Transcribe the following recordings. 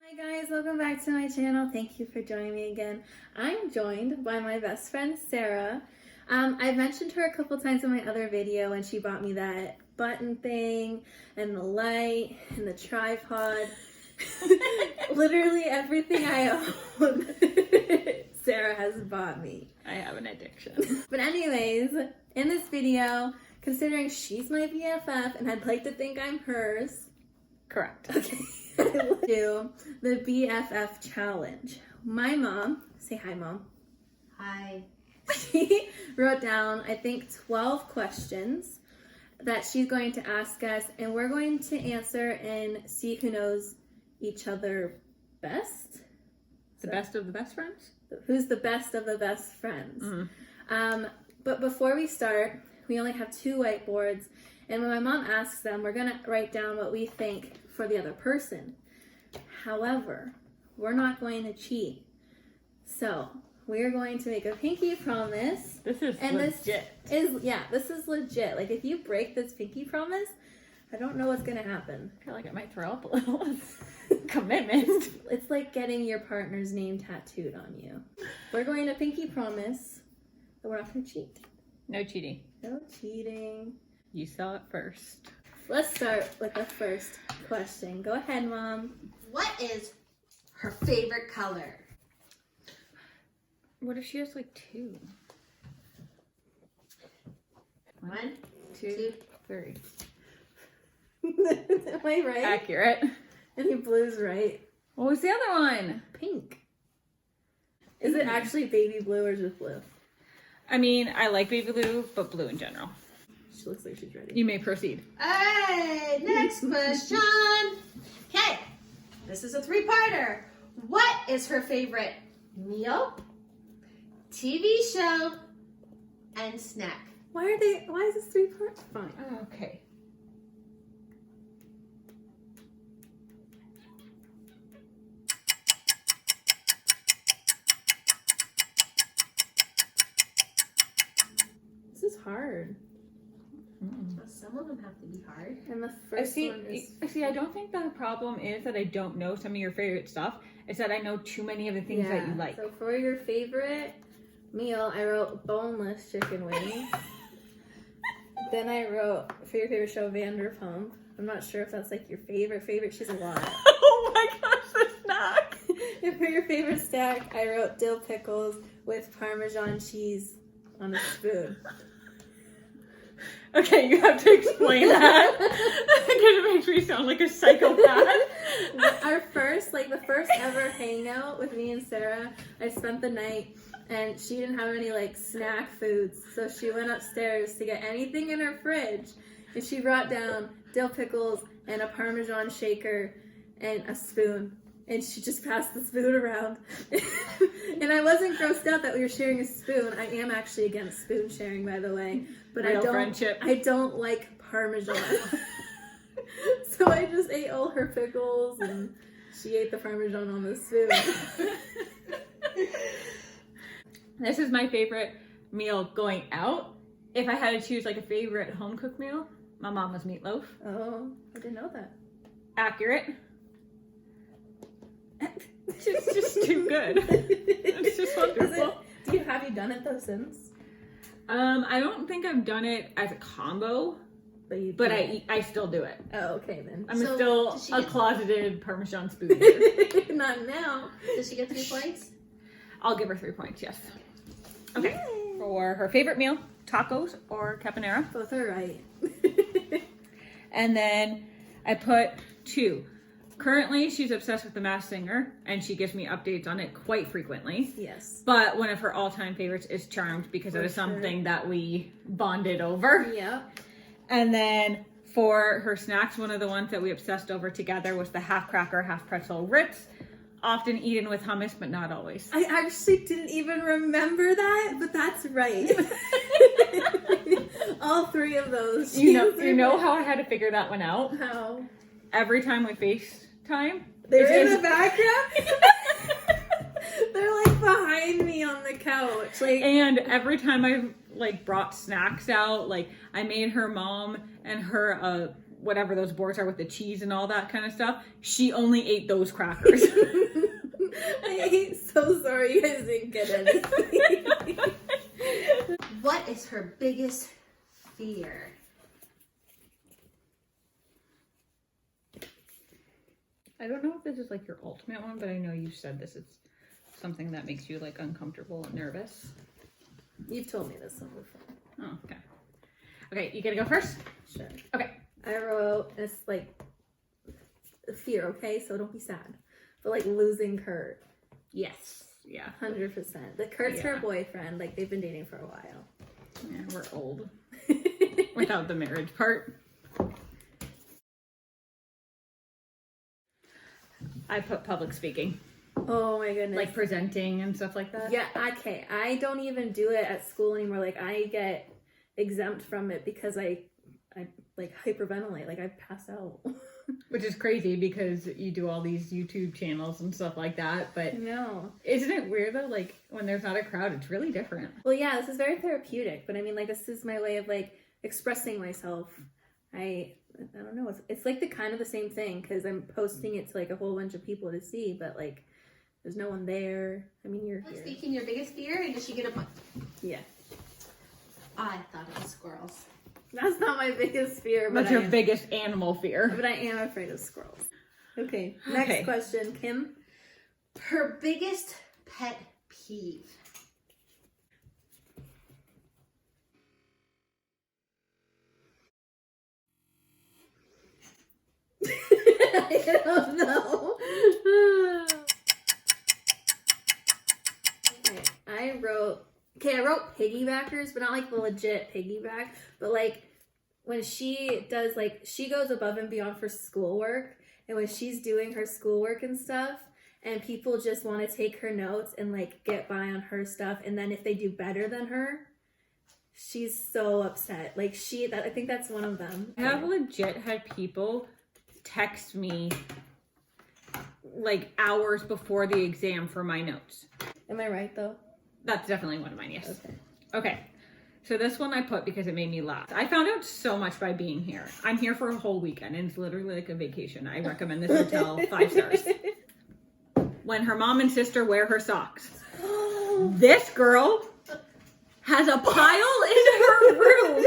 Hi guys, welcome back to my channel. Thank you for joining me again. I'm joined by my best friend Sarah. I've mentioned her a couple times in my other video when she bought me that button thing and the light and the tripod. Literally everything I own, Sarah has bought me. I have an addiction. But anyways, in this video, considering she's my BFF and I'd like to think I'm hers, Correct. okay. Do the BFF challenge. My mom, say hi mom. Hi. She wrote down, I think, 12 questions that she's going to ask us, and we're going to answer and see who knows each other best. The best of the best friends? Who's the best of the best friends. But before we start, we only have 2 whiteboards, and when my mom asks them, we're going to write down what we think for the other person. However, we're not going to cheat. So, we're going to make a pinky promise. This is legit. This is legit. Like, if you break this pinky promise, I don't know what's going to happen. I feel like I might throw up a little. Commitment. It's like getting your partner's name tattooed on you. We're going to pinky promise that we're not going to cheat. No cheating. No cheating. You saw it first. Let's start with the first question. Go ahead, Mom. What is her favorite color? What if she has like 2? 1, 2, 3. Am I right? Accurate. Any blue's right. What was the other one? Pink. Is it actually baby blue or just blue? I mean, I like baby blue, but blue in general. She looks like she's ready. You may proceed. Alright, next question. Okay, this is a 3-parter. What is her favorite meal, TV show, and snack? Why is this 3 parts? Fine. Okay. This is hard. Some of them have to be hard. And the first one is... See, I don't think the problem is that I don't know some of your favorite stuff. It's that I know too many of the things that you like. So for your favorite meal, I wrote boneless chicken wings. Then I wrote for your favorite show, Vanderpump. I'm not sure if that's like your favorite. She's a lot. Oh my gosh, the snack! And for your favorite snack, I wrote dill pickles with Parmesan cheese on a spoon. Okay, you have to explain that. Because it makes me sound like a psychopath. The first ever hangout with me and Sarah, I spent the night and she didn't have any like snack foods. So she went upstairs to get anything in her fridge and she brought down dill pickles and a Parmesan shaker and a spoon. And she just passed the spoon around. And I wasn't grossed out that we were sharing a spoon. I am actually against spoon sharing, by the way. But Real friendship. I don't like Parmesan. So I just ate all her pickles and she ate the Parmesan on the spoon. This is my favorite meal going out. If I had to choose like a favorite home cooked meal, my mama's meatloaf. Oh, I didn't know that. Accurate. It's just too good. It's just wonderful. Have you done it though since? I don't think I've done it as a combo, but I still do it. Oh, okay then. I'm So, still does she a get- closeted Parmesan spoon eater. Not now. Does she get 3 points? I'll give her 3 points, yes. Okay. Yay. For her favorite meal, tacos or caponera. Both are right. And then I put 2. Currently, she's obsessed with The Masked Singer, and she gives me updates on it quite frequently. Yes. But one of her all-time favorites is Charmed, because it was something that we bonded over. Yep. And then for her snacks, one of the ones that we obsessed over together was the half cracker, half pretzel Ritz, often eaten with hummus, but not always. I actually didn't even remember that, but that's right. All 3 of those. You know how I had to figure that one out? How? Every time we FaceTime, They're in the background? They're like behind me on the couch. Like, and every time I like brought snacks out, like I made her mom and her whatever those boards are with the cheese and all that kind of stuff. She only ate those crackers. I ain't so sorry you guys didn't get anything. What is her biggest fear? I don't know if this is like your ultimate one, but I know you said this is something that makes you like uncomfortable and nervous. You've told me this one before. Oh, okay. Okay, you gonna go first? Sure. Okay. I wrote, it's like a fear, okay? So don't be sad. But like losing Kurt. Yes. Yeah. 100%. The Kurt's her Yeah. boyfriend. Like they've been dating for a while. Yeah, we're old. Without the marriage part. I put public speaking. Oh my goodness. Like presenting and stuff like that. Yeah, okay. I don't even do it at school anymore. Like I get exempt from it because I like hyperventilate. Like I pass out. Which is crazy because you do all these YouTube channels and stuff like that. But No. isn't it weird though? Like when there's not a crowd, it's really different. Well, yeah, this is very therapeutic, but I mean, like, this is my way of like expressing myself. I don't know. It's like the kind of the same thing because I'm posting it to like a whole bunch of people to see, but like, there's no one there. I mean, you're here. Speaking your biggest fear, and did she get a point? Yeah, I thought it was squirrels. that's not my biggest fear, but What's your I am, biggest animal fear? but I am afraid of squirrels. Okay, next Okay. question, Kim. Her biggest pet peeve. I don't know. Okay, I wrote piggybackers, but not like the legit piggyback, but like when she does like she goes above and beyond for schoolwork, and when she's doing her schoolwork and stuff, and people just want to take her notes and like get by on her stuff, and then if they do better than her, she's so upset. Like I think that's one of them. I have legit had people text me like hours before the exam for my notes. Am I right though? That's definitely one of mine, yes. Okay. Okay. So this one I put because it made me laugh. I found out so much by being here. I'm here for a whole weekend and it's literally like a vacation. I recommend this hotel 5 stars. When her mom and sister wear her socks. This girl has a pile in her room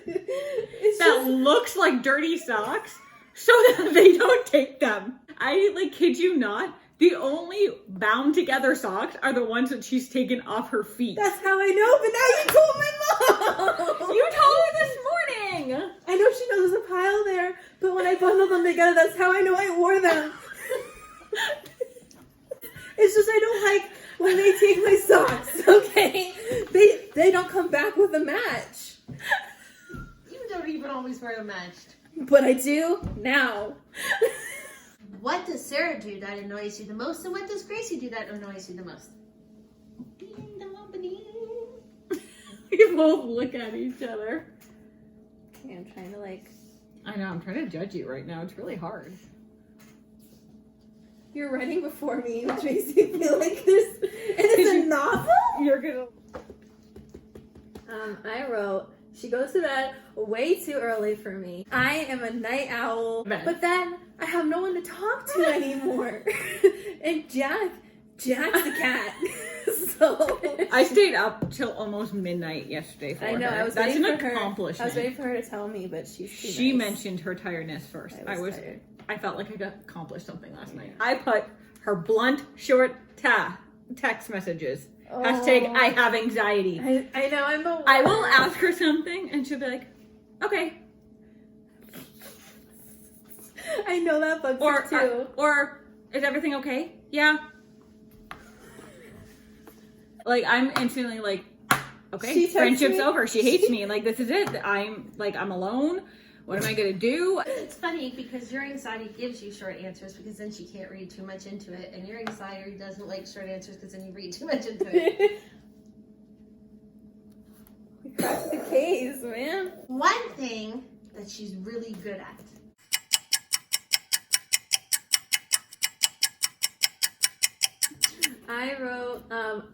It's that looks like dirty socks so that they don't take them. I like kid you not. The only bound together socks are the ones that she's taken off her feet. That's how I know, but now you told my mom! You told her this morning! I know she knows there's a pile there, but when I bundle them together, that's how I know I wore them. It's just I don't like when they take my socks, okay? They don't come back with a match. You don't even always wear them matched. But I do now. What does Sarah do that annoys you the most, and what does Gracie do that annoys you the most? Ding dong, ba-ding. We both look at each other. Okay, I'm trying to like... I know, I'm trying to judge you right now. It's really hard. You're writing before me, which makes me feel like this... And it's a novel? You're gonna... I wrote, she goes to bed way too early for me. I am a night owl, but then I have no one to talk to anymore. And Jack's a cat. So I stayed up till almost midnight yesterday for I know, her. I was That's waiting an for her. I accomplishment. was waiting for her to tell me, but she's too She nice. mentioned her tiredness first. Tired. I felt like I got accomplished something last night. I put her blunt, short text messages. Hashtag I have anxiety. I know, I'm the worst. I will ask her something and she'll be like, okay. I know that bugs Or, her too. or is everything okay? Yeah. Like I'm instantly like, okay, She texts friendship's me. over. She hates me. Like this is it. I'm alone. What am I gonna do? It's funny because your anxiety gives you short answers because then she can't read too much into it, and your anxiety doesn't like short answers because then you read too much into it. We cracked the case, man. One thing that she's really good at. I wrote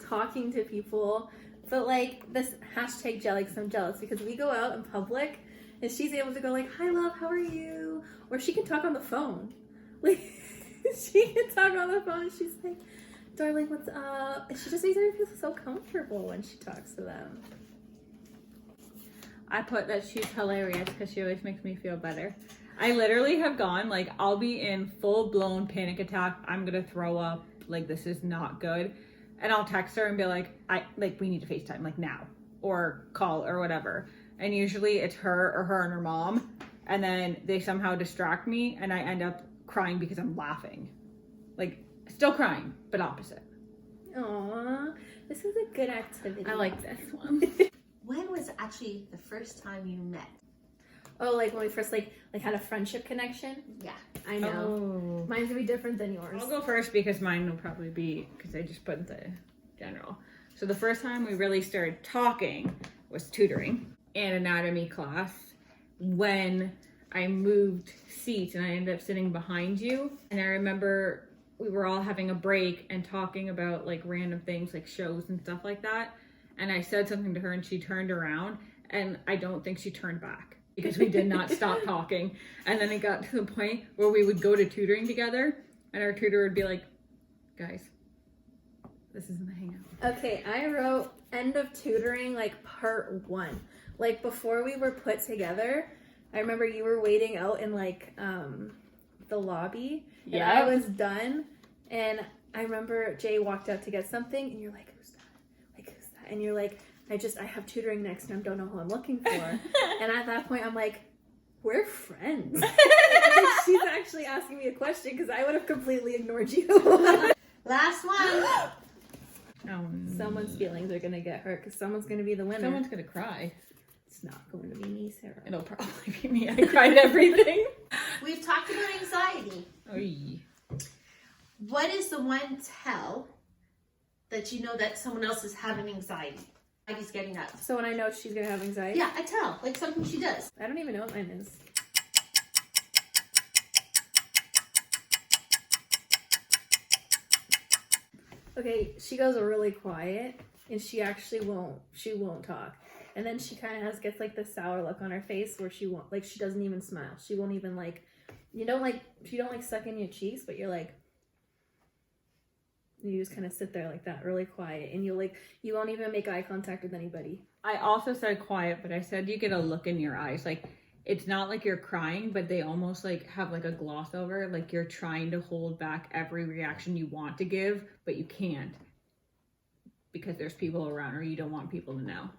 talking to people, but like this hashtag jelly because I'm jealous because we go out in public and she's able to go like, "Hi, love, how are you?" Or she can talk on the phone. Like, she can talk on the phone. She's like, "Darling, what's up?" And she just makes everyone feel so comfortable when she talks to them. I put that she's hilarious because she always makes me feel better. I literally have gone, like, I'll be in full-blown panic attack. I'm gonna throw up. Like, this is not good. And I'll text her and be like, we need to FaceTime, like, now. Or call or whatever. And usually it's her and her mom. And then they somehow distract me and I end up crying because I'm laughing. Like, still crying, but opposite. Aww, this is a good activity. I like this one. When was actually the first time you met? Oh, like when we first like had a friendship connection? Yeah. I know. Oh. Mine's gonna be different than yours. I'll go first because mine will probably be, because I just put the general. So the first time we really started talking was tutoring and anatomy class when I moved seats and I ended up sitting behind you. And I remember we were all having a break and talking about like random things like shows and stuff like that. And I said something to her and she turned around and I don't think she turned back because we did not stop talking. And then it got to the point where we would go to tutoring together and our tutor would be like, "Guys, this isn't a hangout." Okay, I wrote end of tutoring like part 1. Like before we were put together, I remember you were waiting out in like the lobby and Yeah. I was done and I remember Jay walked out to get something and you're like, "Who's that? Like, who's that?" And you're like, I have tutoring next and I don't know who I'm looking for. And at that point I'm like, we're friends. Like, she's actually asking me a question because I would have completely ignored you. Last one. Oh, Someone's feelings are gonna get hurt because someone's gonna be the winner. someone's gonna cry. It's not going to be me, Sarah. It'll probably be me. I cried everything. We've talked about anxiety. Oy. What is the one tell that you know that someone else is having anxiety? He's getting up. So when I know she's gonna have anxiety, Yeah, I tell. Like something she does. I don't even know what mine is. Okay, she goes really quiet, and she actually won't talk. And then she kind of gets like this sour look on her face where she doesn't even smile. She won't even she don't suck in your cheeks, but you're like, you just kind of sit there like that, really quiet, and you won't even make eye contact with anybody. I also said quiet, but I said you get a look in your eyes. Like, it's not like you're crying, but they almost like have like a gloss over. Like you're trying to hold back every reaction you want to give, but you can't because there's people around or you don't want people to know.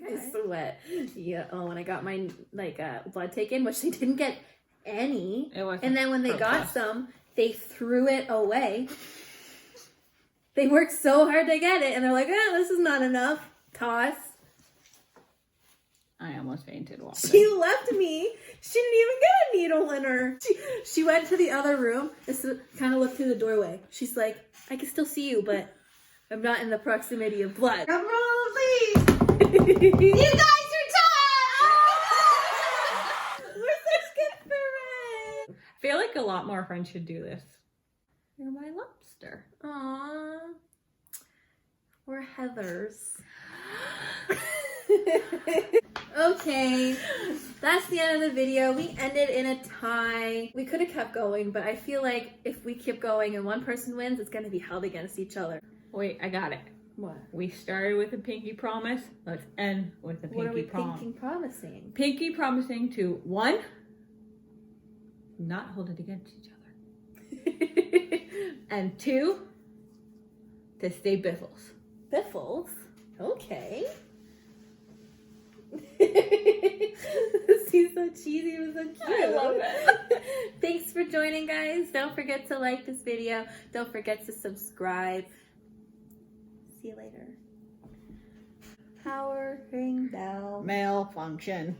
I sweat. Yeah. Oh, when I got my blood taken, which they didn't get any, and then when they got some, they threw it away. They worked so hard to get it, and they're like, this is not enough. Toss. I almost fainted walking. She left me. She didn't even get a needle in her. She went to the other room and kind of looked through the doorway. She's like, "I can still see you, but I'm not in the proximity of blood." Drum roll, please. You guys are tied. We're such good friends. I feel like a lot more friends should do this. You're my lobster. Aww. We're Heathers. Okay, that's the end of the video. We ended in a tie. We could have kept going, but I feel like if we keep going and one person wins, it's going to be held against each other. Wait, I got it. What? We started with a pinky promise. Let's end with a What are we pinky promising? Pinky promising to 1, not hold it against each other. And 2, to stay biffles. Biffles? Okay. She's so cheesy and so cute. I love it. Thanks for joining, guys. Don't forget to like this video. Don't forget to subscribe. See you later. Power ring bell. Malfunction.